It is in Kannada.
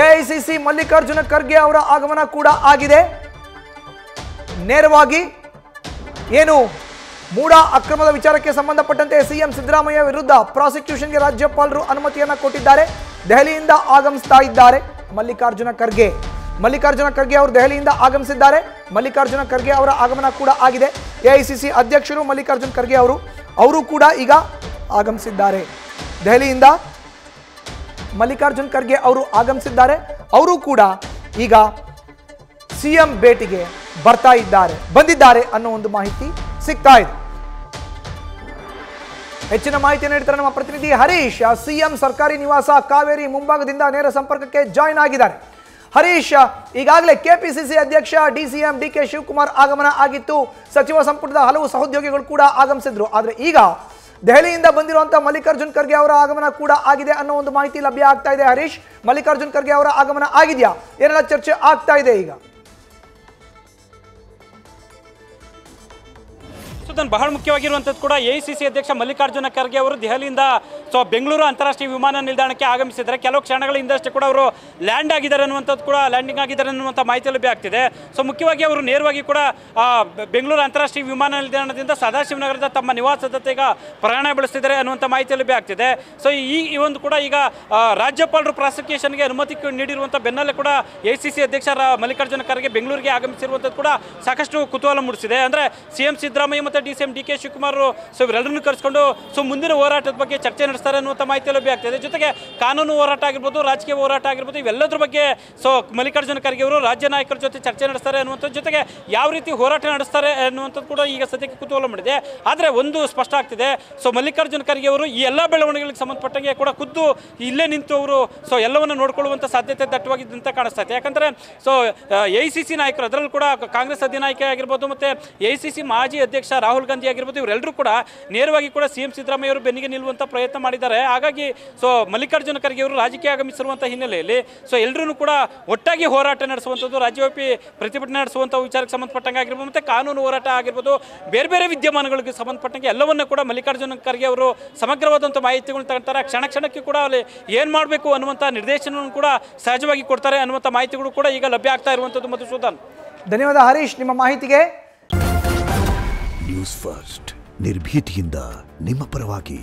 ಎಐಸಿಸಿ ಮಲ್ಲಿಕಾರ್ಜುನ ಖರ್ಗೆ ಅವರ ಆಗಮನ ಕೂಡ ಆಗಿದೆ. ನೇರವಾಗಿ ಏನು ಮೂಡಾ ಅಕ್ರಮದ ವಿಚಾರಕ್ಕೆ ಸಂಬಂಧಪಟ್ಟಂತೆ ಸಿಎಂ ಸಿದ್ದರಾಮಯ್ಯ ವಿರುದ್ಧ ಪ್ರಾಸಿಕ್ಯೂಷನ್ಗೆ ರಾಜ್ಯಪಾಲರು ಅನುಮತಿಯನ್ನು ಕೊಟ್ಟಿದ್ದಾರೆ. ದೆಹಲಿಯಿಂದ ಆಗಮಿಸ್ತಾ ಇದ್ದಾರೆ ಮಲ್ಲಿಕಾರ್ಜುನ ಖರ್ಗೆ ಅವರು ದೆಹಲಿಯಿಂದ ಆಗಮಿಸಿದ್ದಾರೆ. ಮಲ್ಲಿಕಾರ್ಜುನ ಖರ್ಗೆ ಅವರ ಆಗಮನ ಕೂಡ ಆಗಿದೆ. ಎಐಸಿಸಿ ಅಧ್ಯಕ್ಷರು ಮಲ್ಲಿಕಾರ್ಜುನ ಖರ್ಗೆ ಅವರು ಕೂಡ ಈಗ ಆಗಮಿಸಿದ್ದಾರೆ. ದೆಹಲಿಯಿಂದ ಮಲ್ಲಿಕಾರ್ಜುನ ಖರ್ಗೆ ಅವರು ಆಗಮಿಸಿದ್ದಾರೆ. ಅವರು ಕೂಡ ಈಗ ಸಿಎಂ ಭೇಟಿಗೆ ಬಂದಿದ್ದಾರೆ ಅನ್ನೋ ಒಂದು ಮಾಹಿತಿ ಸಿಗ್ತಾ ಇದೆ. ಹೆಚ್ಚಿನ ಮಾಹಿತಿ ನೀಡ್ತಾರೆ ನಮ್ಮ ಪ್ರತಿನಿಧಿ ಹರೀಶ್. ಸಿಎಂ ಸರ್ಕಾರಿ ನಿವಾಸ ಕಾವೇರಿ ಮುಂಭಾಗದಿಂದ ನೇರ ಸಂಪರ್ಕಕ್ಕೆ ಜಾಯಿನ್ ಆಗಿದ್ದಾರೆ. ಹರೀಶ್, ಈಗಾಗಲೇ ಕೆಪಿಸಿಸಿ ಅಧ್ಯಕ್ಷ ಡಿಸಿಎಂ ಡಿಕೆ ಶಿವಕುಮಾರ್ ಆಗಮನ ಆಗಿತ್ತು. ಸಚಿವ ಸಂಪುಟದ ಹಲವು ಸಹೋದ್ಯೋಗಿಗಳು ಕೂಡ ಆಗಮಿಸಿದ್ರು. ಆದರೆ ಈಗ ದೆಹಲಿಯಿಂದ ಬಂದಿರುವಂತಹ ಮಲ್ಲಿಕಾರ್ಜುನ ಖರ್ಗೆ ಅವರ ಆಗಮನ ಕೂಡ ಆಗಿದೆ ಅನ್ನೋ ಒಂದು ಮಾಹಿತಿ ಲಭ್ಯ ಆಗ್ತಾ ಇದೆ. ಹರೀಶ್, ಮಲ್ಲಿಕಾರ್ಜುನ ಖರ್ಗೆ ಅವರ ಆಗಮನ ಆಗಿದೆಯಾ? ಏನೆಲ್ಲ ಚರ್ಚೆ ಆಗ್ತಾ ಇದೆ ಈಗ? ಬಹಳ ಮುಖ್ಯವಾಗಿರುವಂಥದ್ದು ಕೂಡ ಎಐಸಿಸಿ ಅಧ್ಯಕ್ಷ ಮಲ್ಲಿಕಾರ್ಜುನ ಖರ್ಗೆ ಅವರು ದೆಹಲಿಯಿಂದ ಬೆಂಗಳೂರು ಅಂತಾರಾಷ್ಟ್ರೀಯ ವಿಮಾನ ನಿಲ್ದಾಣಕ್ಕೆ ಆಗಮಿಸಿದ್ದಾರೆ. ಕೆಲವು ಕ್ಷಣಗಳ ಹಿಂದಷ್ಟೇ ಕೂಡ ಅವರು ಲ್ಯಾಂಡಿಂಗ್ ಆಗಿದ್ದಾರೆ ಅನ್ನುವಂಥ ಮಾಹಿತಿ ಲಭ್ಯ ಆಗ್ತಿದೆ. ಮುಖ್ಯವಾಗಿ ಅವರು ನೇರವಾಗಿ ಕೂಡ ಬೆಂಗಳೂರು ಅಂತಾರಾಷ್ಟ್ರೀಯ ವಿಮಾನ ನಿಲ್ದಾಣದಿಂದ ಸದಾಶಿವನಗರದ ತಮ್ಮ ನಿವಾಸದತ್ತ ಈಗ ಪ್ರಯಾಣ ಬೆಳೆಸ್ತಿದ್ದಾರೆ ಅನ್ನುವಂಥ ಮಾಹಿತಿ ಲಭ್ಯ ಆಗ್ತಿದೆ. ಈ ಒಂದು ಕೂಡ ಈಗ ರಾಜ್ಯಪಾಲರು ಪ್ರಾಸಿಕ್ಯೂಷನ್ಗೆ ಅನುಮತಿ ನೀಡಿರುವಂಥ ಬೆನ್ನಲ್ಲೇ ಕೂಡ ಎಐಸಿಸಿ ಅಧ್ಯಕ್ಷ ಮಲ್ಲಿಕಾರ್ಜುನ ಖರ್ಗೆ ಬೆಂಗಳೂರಿಗೆ ಆಗಮಿಸಿರುವಂಥದ್ದು ಕೂಡ ಸಾಕಷ್ಟು ಕುತೂಹಲ ಮೂಡಿಸಿದೆ. ಅಂದರೆ ಸಿಎಂ ಸಿದ್ದರಾಮಯ್ಯ ಮತ್ತು ಡಿಸಿಎಂ ಡಿಕೆ ಶಿವಕುಮಾರ್ ಇವರೆಲ್ಲರನ್ನು ಕರೆಸಿಕೊಂಡು ಮುಂದಿನ ಹೋರಾಟದ ಬಗ್ಗೆ ಚರ್ಚೆ ನಡೆಸ್ತಾರೆ ಅನ್ನುವಂಥ ಮಾಹಿತಿ ಲಭ್ಯ ಆಗ್ತಿದೆ. ಜೊತೆಗೆ ಕಾನೂನು ಹೋರಾಟ ಆಗಿರ್ಬೋದು, ರಾಜಕೀಯ ಹೋರಾಟ ಆಗಿರ್ಬೋದು, ಇವೆಲ್ಲದ್ರ ಬಗ್ಗೆ ಮಲ್ಲಿಕಾರ್ಜುನ ಖರ್ಗೆ ಅವರು ರಾಜ್ಯ ನಾಯಕರ ಜೊತೆ ಚರ್ಚೆ ನಡೆಸ್ತಾರೆ ಅನ್ನುವಂಥದ್ದು, ಜೊತೆಗೆ ಯಾವ ರೀತಿ ಹೋರಾಟ ನಡೆಸ್ತಾರೆ ಅನ್ನುವಂಥದ್ದು ಕೂಡ ಈಗ ಸದ್ಯಕ್ಕೆ ಕುತೂಹಲ ಮಾಡಿದೆ. ಆದರೆ ಒಂದು ಸ್ಪಷ್ಟ ಆಗ್ತಿದೆ, ಮಲ್ಲಿಕಾರ್ಜುನ ಖರ್ಗೆ ಅವರು ಈ ಎಲ್ಲ ಬೆಳವಣಿಗೆಗಳಿಗೆ ಸಂಬಂಧಪಟ್ಟಂಗೆ ಕೂಡ ಖುದ್ದು ಇಲ್ಲೇ ನಿಂತು ಅವರು ಎಲ್ಲವನ್ನು ನೋಡಿಕೊಳ್ಳುವಂಥ ಸಾಧ್ಯತೆ ದಟ್ಟವಾಗಿದ್ದಂತ ಕಾಣಿಸ್ತಾ ಇದೆ. ಯಾಕಂದರೆ ಎಐಸಿಸಿ ನಾಯಕರು, ಅದರಲ್ಲೂ ಕೂಡ ಕಾಂಗ್ರೆಸ್ ಅಧಿನಾಯಕ ಆಗಿರ್ಬೋದು ಮತ್ತು ಎಐಸಿಸಿ ಮಾಜಿ ಅಧ್ಯಕ್ಷ ರಾಹುಲ್ ಗಾಂಧಿ ಆಗಿರ್ಬೋದು, ಇವರೆಲ್ಲರೂ ಕೂಡ ನೇರವಾಗಿ ಕೂಡ ಸಿಎಂ ಸಿದ್ದರಾಮಯ್ಯ ಅವರು ಬೆನ್ನಿಗೆ ನಿಲ್ಲುವಂಥ ಪ್ರಯತ್ನ ಮಾಡಿದ್ದಾರೆ. ಹಾಗಾಗಿ ಮಲ್ಲಿಕಾರ್ಜುನ ಖರ್ಗೆ ಅವರು ರಾಜಕೀಯ ಆಗಮಿಸಿರುವಂಥ ಹಿನ್ನೆಲೆಯಲ್ಲಿ ಎಲ್ಲರೂ ಕೂಡ ಒಟ್ಟಾಗಿ ಹೋರಾಟ ನಡೆಸುವಂಥದ್ದು, ರಾಜ್ಯವ್ಯಾಪಿ ಪ್ರತಿಭಟನೆ ನಡೆಸುವಂಥ ವಿಚಾರಕ್ಕೆ ಸಂಬಂಧಪಟ್ಟಂಗೆ ಆಗಿರ್ಬೋದು ಮತ್ತು ಕಾನೂನು ಹೋರಾಟ ಆಗಿರ್ಬೋದು, ಬೇರೆ ಬೇರೆ ವಿದ್ಯಮಾನಗಳಿಗೆ ಸಂಬಂಧಪಟ್ಟಂಗೆ ಎಲ್ಲವನ್ನೂ ಕೂಡ ಮಲ್ಲಿಕಾರ್ಜುನ ಖರ್ಗೆ ಅವರು ಸಮಗ್ರವಾದಂಥ ಮಾಹಿತಿಗಳನ್ನ ತಗೊಳ್ತಾರೆ. ಕ್ಷಣಕ್ಕೆ ಕೂಡ ಅಲ್ಲಿ ಏನು ಮಾಡಬೇಕು ಅನ್ನುವಂಥ ನಿರ್ದೇಶನವನ್ನು ಕೂಡ ಸಹಜವಾಗಿ ಕೊಡ್ತಾರೆ ಅನ್ನುವಂಥ ಮಾಹಿತಿಗಳು ಕೂಡ ಈಗ ಲಭ್ಯ ಆಗ್ತಾ ಇರುವಂಥದ್ದು. ಮಧುಸೂದನ್, ಧನ್ಯವಾದ ಹರೀಶ್ ನಿಮ್ಮ ಮಾಹಿತಿಗೆ. ನ್ಯೂಸ್ ಫಸ್ಟ್ ನಿರ್ಭೀತಿಯಿಂದ ನಿಮ್ಮ ಪರವಾಗಿ.